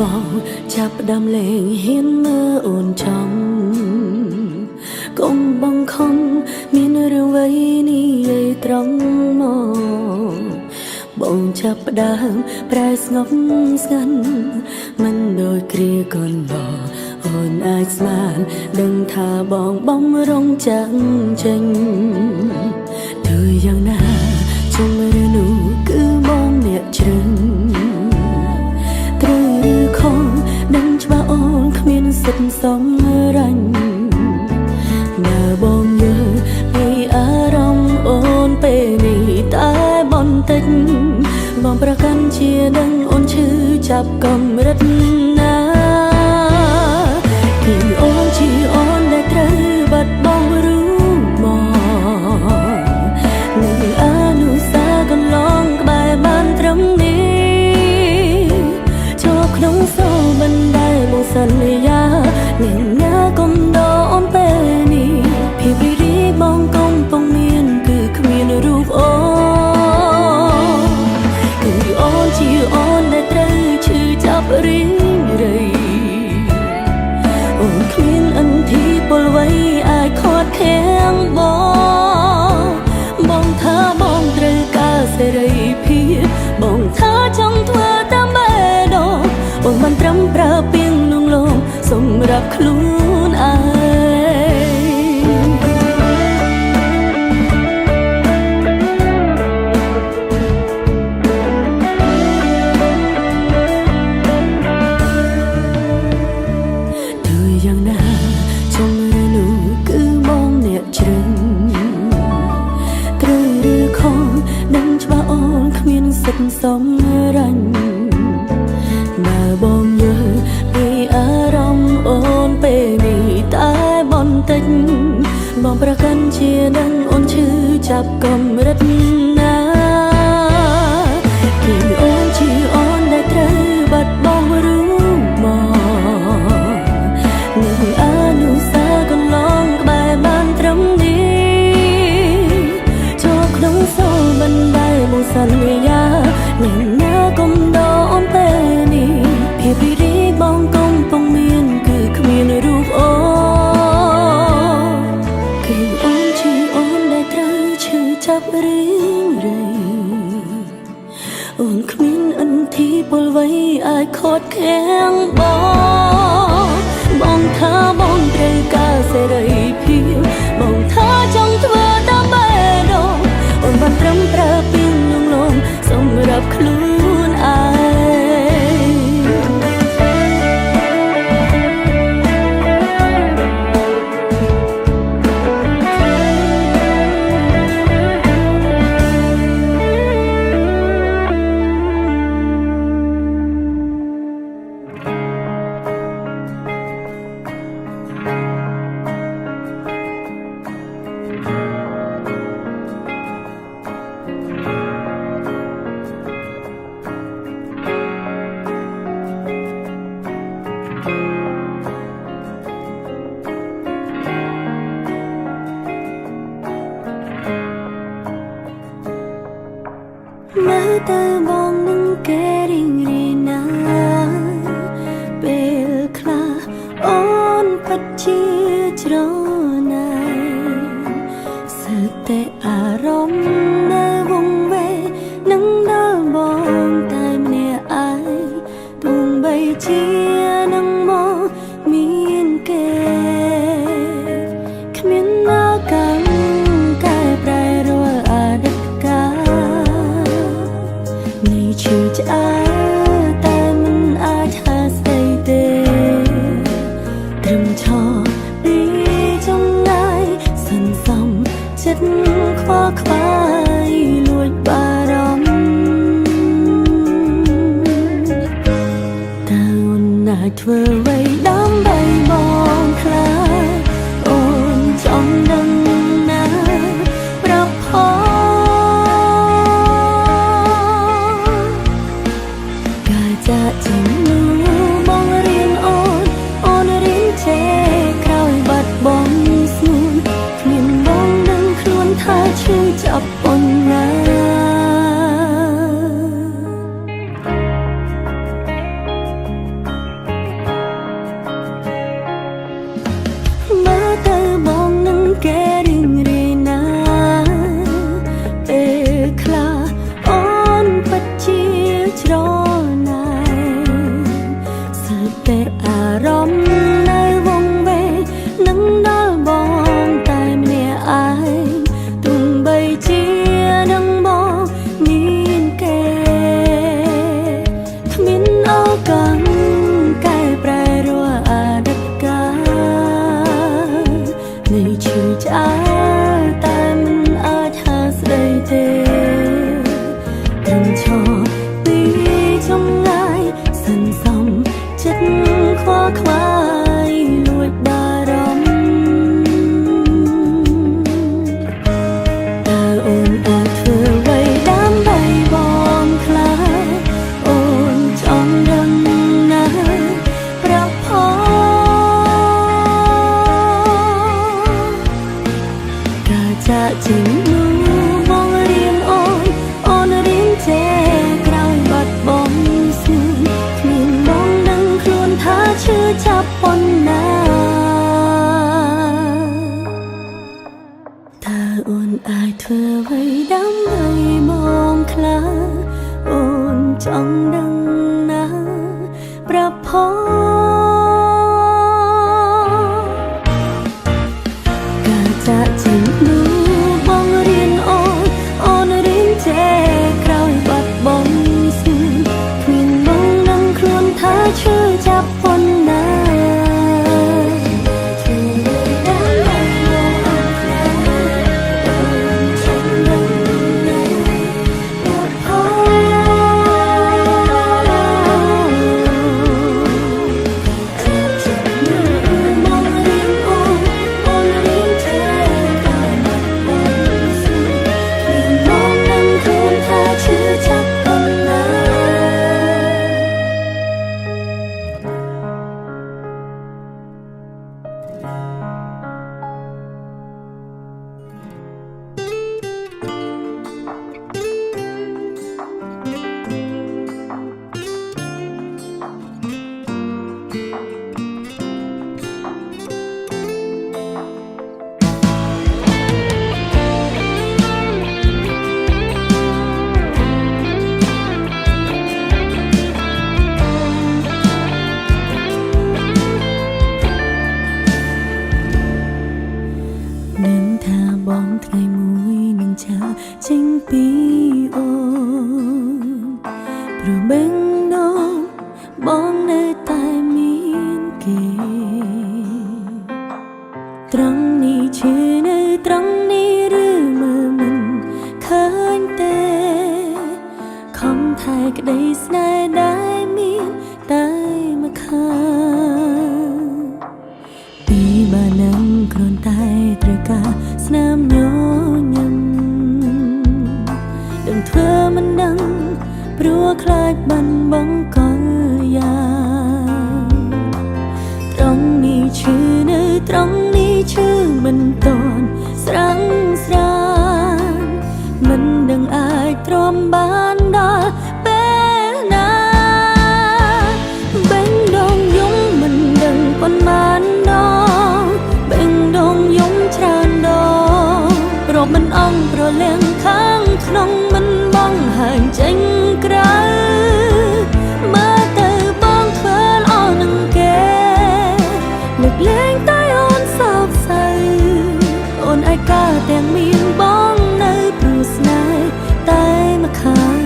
បងចាប់ផ្ដើមលេងហ៊ានមើលអូនចំកុំបង្ខំមានរឿងអ្វីនេះយាយត្រង់មកបងចាប់ផ្ដើមប្រែស្ងប់ស្ងាត់មិនដូចគ្រាកូនបងអូនអាចស្មានដឹងថាបងបំរុងចាំចេញទើបយ៉ាងណាជុំឬនោះគឺបងអ្នកជ្រឹងត្រូវឬខុសដឹងច្បាស់អូនគ្មានសិទ្ធិសម្រេចបើបងយល់ពីអារម្មណ៍អូនពេលនេះតែបន្តិចបងប្រកាន់ជាដឹងអូនឈឺចាប់កម្រិតណាគឺអូនជាអូនដែលត្រូវបាត់បង់รู้មកនឹងអនុសាកន្លងក្បែរបានត្រឹមនេះចូលក្នុងសូរបណ្ដែលមកសន្យានឹងណាកុំដោអូនពេលនេះភាពរីរីបងកំពុងមានគឺគ្មានរូបអូនគឺអូនជាអូនដែលត្រូវឈឺចាប់រីងរៃអូនគ្មានអន្ធីពលអ្វីអាចខាត់ខាំងបងថាបងត្រូវការសេរីភាពបងថាចង់ធ្វើតាមបេះដូងបងមិនត្រឹមប្រើពាក្យលួងលោមសម្រាប់ខ្លួនឯងសិទ្ធិសម្រេចបើបងយល់ពីអារម្មណ៍អូនពេលនេះតែបន្តិចបងប្រកាន់ជាដឹងអូនឈឺចាប់កម្រិតណាគឺអូនជាអូនដែលត្រូវបាត់បង់รู้មកនឹងអនុសាកន្លងក្បែរបានត្រឹមនេះចូលក្នុងសូរបណ្ដែលមកសន្យានឹងណាកុំដោអូនពេលនេះភាពរីរីបងកំពុងមានគឺគ្មានរូបអូនគឺអូនជាអូនដែលត្រូវឈឺចាប់រីងរៃអូនគ្មានអន្ធីពលអ្វីអាចខាត់ខាំងបងថាបងត្រូវការសេរីភាពបងថាចង់ធ្វើតាមបេះដូងអូនបានត្រឹមប្រើពាក្យលួងលោមសម្រាប់ខ្លួនឯងមើលទៅបងនឹងគេរីងរាយណាស់ពេលខ្លះអូនពិតជាច្រណែសើតែអារម្មណ៍នៅវង្វេងនឹងដល់បងតែម្នាក់ឯងទោះបីជានឹងមកមានគេគ្មានណាកម្មកែប្រែរាល់អតីតកាលឈឺឆ្អើតែមិនអាចហាស្ដីទេត្រឹមឈរពីចម្ងាយសន្សំចិត្តខ្វល់ខ្វាយលួចបារម្ភតើអូនអាចធ្វើអ្វីដើម្បីបងខ្លាចអូនចង់ដឹងណាប្រាប់ផងចាចេញនោះបងរៀនអូនរៀនចេះក្រោយបាត់បង់ស្នួនគ្មានបងដឹងខ្លួនថាឈឺចាប់ប៉ុណ្ណា ប៉ុណ្ណាថាអូនអាចធ្វើអ្វីដើម្បីមកខ្លះអូនចង់ដឹងណាប្រាប់ផងការចាក់ចេញនោះបងរៀនអូនរៀនចេះក្រោយបាត់បង់ស្នេហ៍គ្មានបងនឹងខ្លួនថាឈឺចាប់ប៉ុណ្ណានឹងថាបងថ្ងៃមួយនឹងចាចេញពីអូនព្រោះបេងដូងបងនៅតែមានគេត្រង់នេះឈឺនៅត្រង់នេះឬមើលមិនឃើញទេខំថែក្តីស្នេហ៍ដែលមានតែមកខាងពីបាននឹងគ្រាន់តែត្រូវការស្នាមញញឹមដឹងធ្វើមិនដឹងព្រោះខ្លាចបាត់បង់កលយ៉ាងត្រង់នេះឈឺនៅត្រង់នេះឈឺមិនតន់ស្រាំងស្រានមិនដឹងអាចទ្រាំបានដល់ពេលណាបេងដូងយំមិនដឹងប៉ុន្មានដងបេងដូងយំច្រើនដងរកមិនអង់ប្រលៀងខាងក្នុងមិនបងហាញចេញក្រៅមើលទៅបងធ្វើល្អនឹងគេលើកលែងតែអូនសោកសៅអូនឯកាទាំងមានបងនៅព្រោះស្នេហ៍តែមកខាង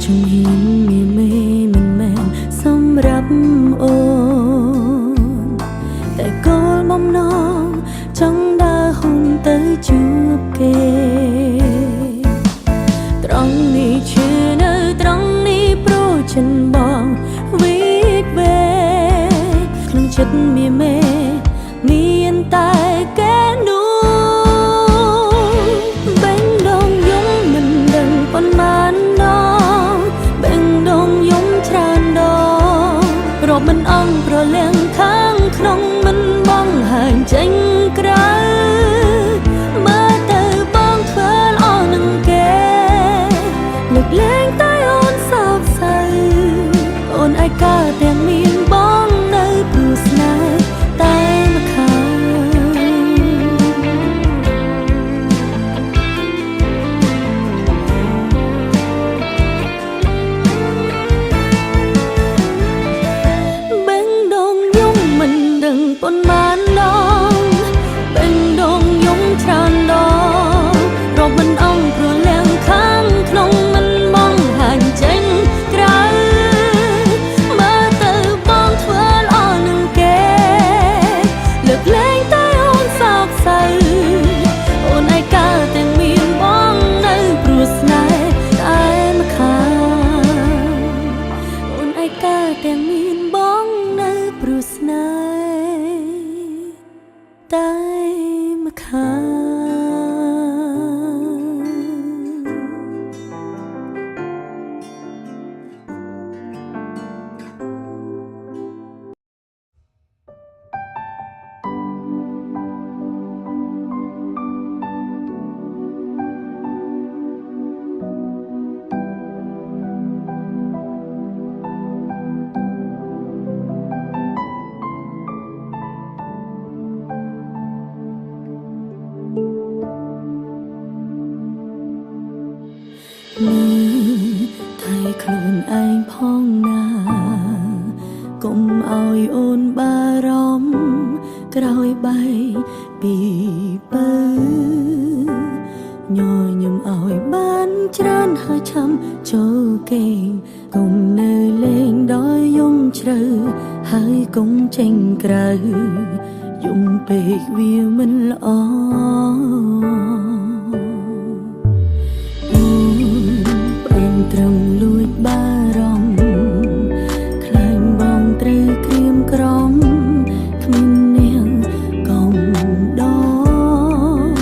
ជំហានមានមេមិនមែនសម្រាប់អូនតែគោលបំណងចង់ដើរហ៊ុនទៅជួបគេត្រង់នេះឈឺនៅត្រង់នេះព្រោះចិនបងវិកវេក្នុងចិត្តមានមេមានតែគេនោះបេងដូងយំមិនដឹងប៉ុន្មានដងរកមិនអង់ប្រលៀងខាងក្នុងមិនបងហាញចេញក្រៅមើលទៅបងធ្វើល្អនឹងគេលើកលែងតែអូនសោកសៅអូនឯកាទាំងមានបងនៅព្រោះស្នេហ៍តែមកខាងប៉ុន្មានដងបេងដូងយំច្រើនដងរកមិនអង់ព្រលៀងខាងក្នុងមិនបងហាញចេញក្រៅមើលទៅបងធ្វើល្អនឹងគេលើកលែងតែអូនសោកសៅអូនឯកាទាំងមានបងនៅព្រោះស្នេហ៍តែមកខាងអូនឯកាទាំងមានបងនៅព្រោះស្នេហ៍តែមកខា កុំឲ្យអូនបារម្ភក្រោយបែកពីបើញញឹមឲ្យបានច្រើនហើយឆាំចូលគេកុំនៅលេងដោយយំជ្រៅហើយកុំចេញក្រៅយំពេកវាមិនល្អត្រឹមលួចបារម្ភខ្លាញ់បងត្រូវក្រៀមក្រំគ្មាននាងកំដរ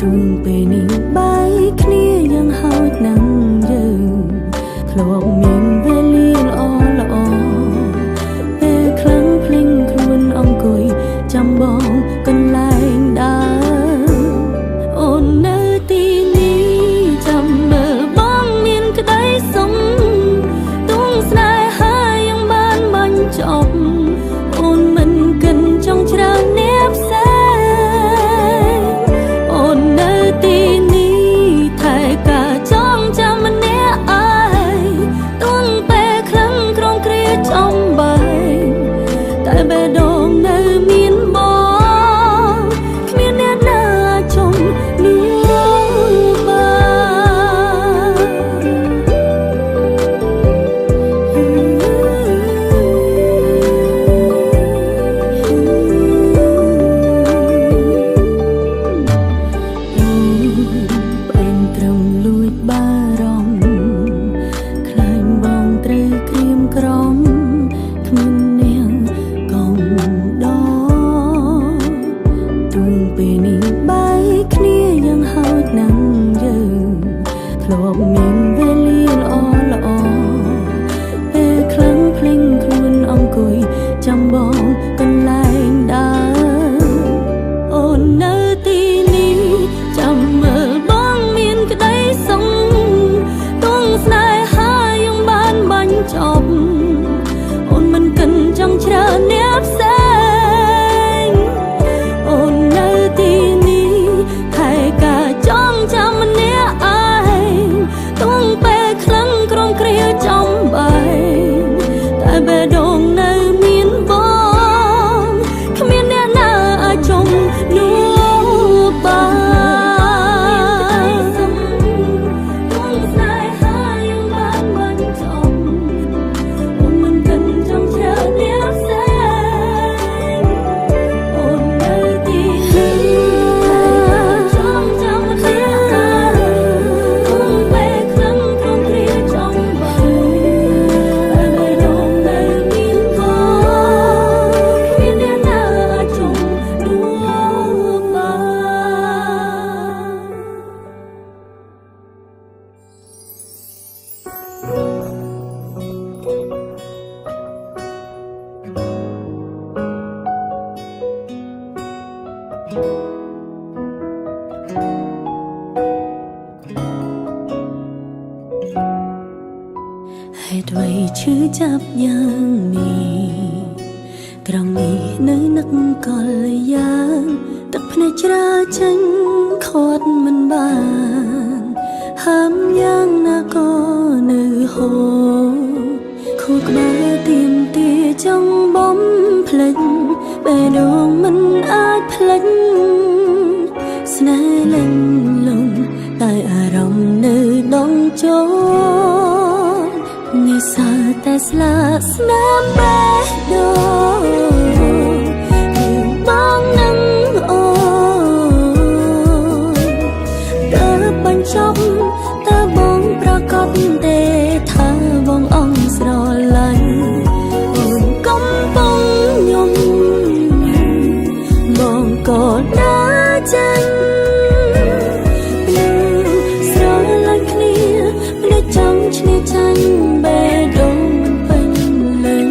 ទូងពេលនេះបាយគ្នាយ៉ាងហោចណាស់យើងធ្លាប់មានវេលាល្អពេលខ្លាំងភ្លេងខ្លួនអង្គុយចាំបងកន្លែងដើរអូននៅទីនេះចាំមើលក្តីសុំទួងស្នេហាយ៉ាងបានបាញ់ចប់អូនមិនកិនចង់ច្រើនអ្នកផ្សេងអូននៅទីនេះថែការចងចាំម្នាក់ឯងទួងពេលខ្លាំងក្រុងគ្រាចំបែងតែបេះដូងនៅមានបងគ្មានអ្នកណាជុំនោះធ្លាប់មានវេលាល្អពេលខ្លាំងភ្លេងខ្លួនអង្គុយចាំបងកន្លែងដើរអូននៅទីនេះចាំមើលបងមានក្តីសុំទួងស្នេហាយ៉ាងបានបាញ់ចប់អូនមិនកិនចង់ច្រើនអ្នកផ្សេងអូននៅទីនេះថែការចងចាំម្នាក់ឯងទួងពេលខ្លាំងក្រុមគ្រាចំបែងតែបេះដូងនៅមានបងគ្មានអ្នកណាអាចជុំនោះបានទួងស្នេហាយ៉ាងបានបាញ់ចប់អូនមិនកិនចង់ច្រើនអ្នកផ្សេងអូននៅទីនេះចងចាំម្នាក់ឯងហេតុអ្វីឈឺចាប់យ៉ាងនេះត្រង់នេះនៅនឹកកលយ៉ាងទឹកភ្នែកច្រាចេញខាត់មិនបានហាមយ៉ាងណាក៏នៅហូរខួរក្បាលទៀមទាចង់បំភ្លេចបេះដូងមិនអាចភ្លេចស្នេហ៍លេងលងតែអារម្មណ៍នៅដងចូលនេះសើតែស្លាកស្នាមបេះដូងគឺបងនឹងអូនតើបញ្ចប់តើបងប្រកាសទេថាបងអងស្រឡាញ់អូនកំពុងញញបងក៏ដើរចេញស្រឡាញ់គ្នាមិនចង់ឈ្នះចាញ់បេះដូងមិនពេញលេញ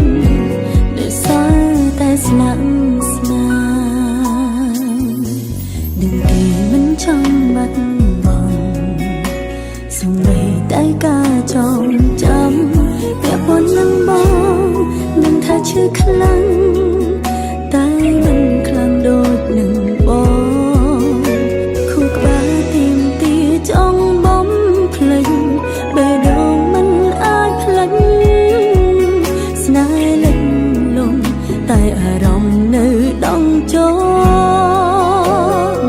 លិចលងតែអារម្មណ៍នៅដងចោ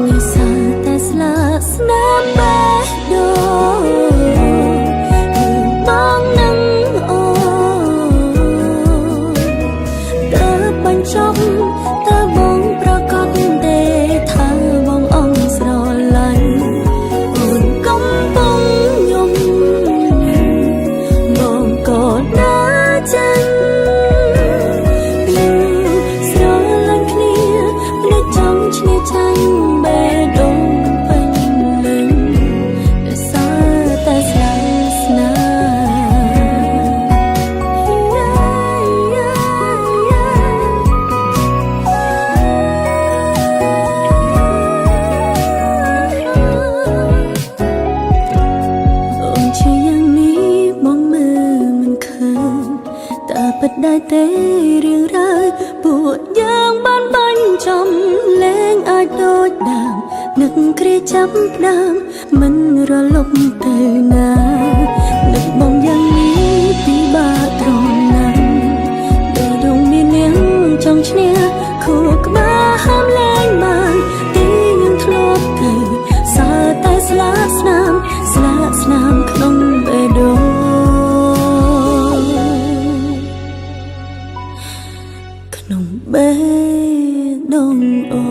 នេះសាតែស្លាកស្នាមបេះដូងគឺបងនឹងអូតើបញ្ចប់តើបងប្រកាសទេថាបងអងស្រឡាញ់អូនកំពុងយំបងក៏ដើរចេញស្រឡាញ់គ្នាភ្លេចចង់ឈ្នះចាញ់បេះដូងពេញលេញដោយសារតែស្នេហ៍ស្នាពិតដែរទេរឿងរ៉ាវពួកយើងបានបាញ់ចំលែងអាចដូចដើមនឹកគ្រាចាប់ដើមមិនរលប់ទៅណានឹកបងយ៉ាងនេះពិបាកត្រណាំពេលដងមាននាងចង់ឈ្នះខួរក្បាលហាមលែងបានទីយើងធ្លាប់ទៅសើតែស្លាកស្នាមក្នុងបេះដូងក្នុងបេះដូងអូ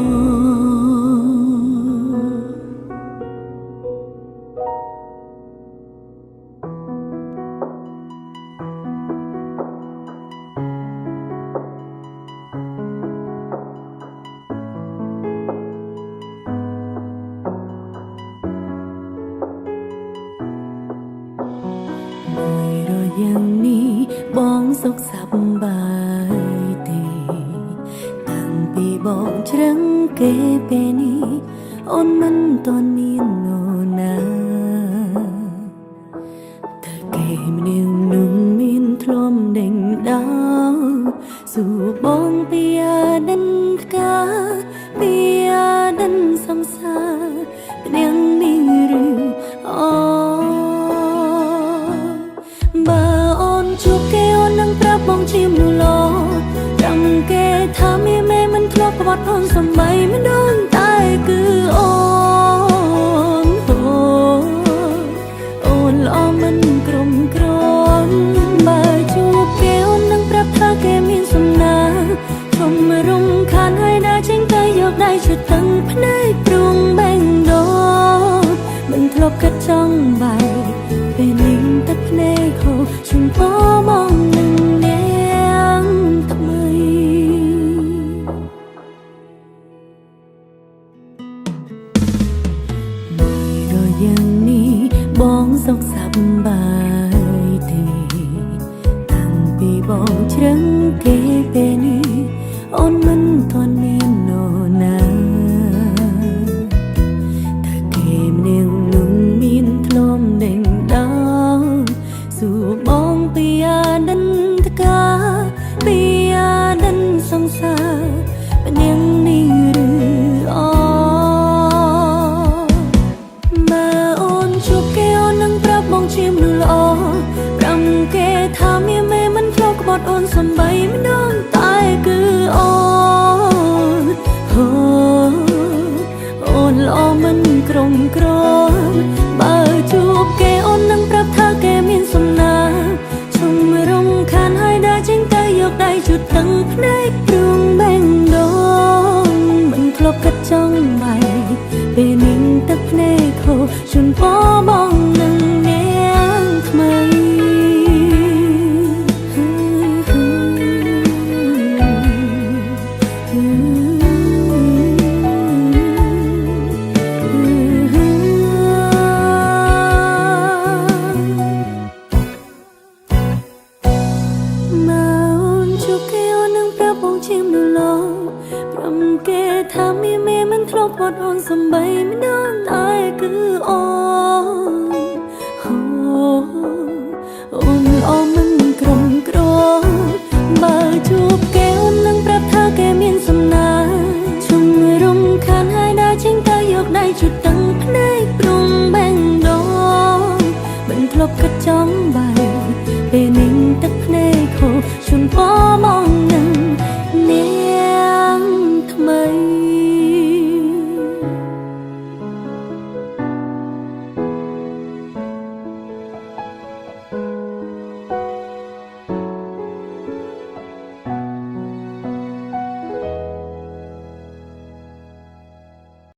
យ៉ាងនេះបងសុខសប្បាយទេតាំងពីបងជ្រឹងគេពេលនេះអូនមិនទាន់មាននរណាតែគេម្នាក់នោះមានធ្លំដេញដោសួរបងពីអាដិនថ្កាពីអាដិនសំសាព្រៀងនេះឬអូជួបគេអូននឹងប្រាប់បងជាមនុស្សល្អត្រង់គេថាមានមេមិនធ្លាប់ប្រវត្តិផងសំបីមិនដឹងតែគឺអូនអូនល្អមិនក្រុមក្រនបើជួបគេអូននឹងប្រាប់ថាគេមានសំណាធំរំខានហើយដើរចេញទៅយកដៃជួយតឹងភ្នែកព្រួងបេះដូងមិនធ្លាប់គិតចង់បែកពេលនេះទឹកភ្នែកហូរជុំពោមកនឹងនាងថ្មីមួយរយយ៉ាងនេះបងសុខសប្បាយទេតាំងពីបងជ្រឹងគេពេលនេះអូនមិនទាន់មាននរណាតែគេម្នាក់នោះមានធ្លំដេញដោសួរបងពីអាដិនថ្កាពីអាដិនសង្សារម្នាក់នេះឬអូបើអូនជួបគេអូននឹងប្រាប់បងជាមនុស្សល្អប្រាំគេថាមានមេមិនធ្លាប់ក្បត់អូនសំបីមិនដឹងតែគឺអូនអូនល្អមិនក្រុមក្រនបើជួបគេអូននឹងប្រាប់ថាគេមានសំណាជុំរំខានហើយដើរចេញទៅយកដៃជូតតឹងភ្នែកព្រួងបេះដូងមិនធ្លាប់គិតចង់បែកពេលនេះទឹកភ្នែកហូរជូនពោបងនឹងនាងថ្មីគេថាមានមេមិនធ្លាប់បត់អូនសំបីមិនដឹងតែគឺអូន